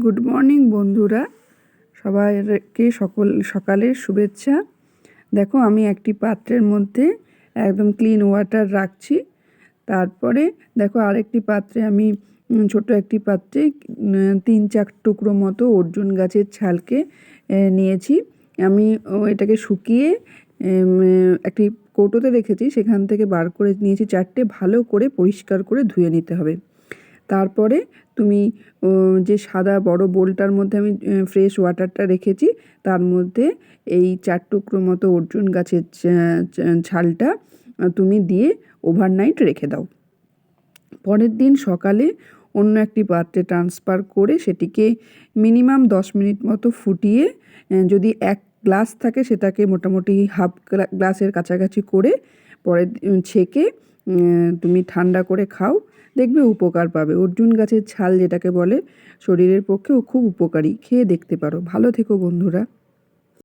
Good morning বন্ধুরা, সবাইকে সকালের শুভেচ্ছা। দেখো, আমি একটি পাত্রের মধ্যে একদম ক্লিন ওয়াটার রাখছি। তারপরে দেখো, আরেকটি পাত্রে আমি ছোট একটি পাত্রে 3-4 টুকরো মতো অর্জুন গাছের ছালকে নিয়েছি। আমি এটাকে শুকিয়ে একটি কৌটোতে রেখেছি, সেখান থেকে বার করে নিয়েছি 4টে। ভালো করে পরিষ্কার করে ধুয়ে নিতে হবে। তারপরে তুমি যে সাদা বড় বোলটার মধ্যে আমি ফ্রেশ ওয়াটারটা রেখেছি, তার মধ্যে এই 4 টুকরো মতো অর্জুন গাছের ছালটা তুমি দিয়ে ওভারনাইট রেখে দাও। পরের দিন সকালে অন্য একটি পাত্রে ট্রান্সফার করে সেটিকে মিনিমাম 10 মিনিট মতো ফুটিয়ে, যদি 1 গ্লাস থাকে সেটাকে মোটামুটি হাফ গ্লাসের কাছাকাছি করে পরে ছেঁকে তুমি ঠান্ডা করে খাও, দেখবে উপকার পাবে। অর্জুন গাছের ছাল যেটাকে বলে, শরীরের পক্ষেও খুব উপকারী। খেয়ে দেখতে পারো। ভালো থেকো বন্ধুরা।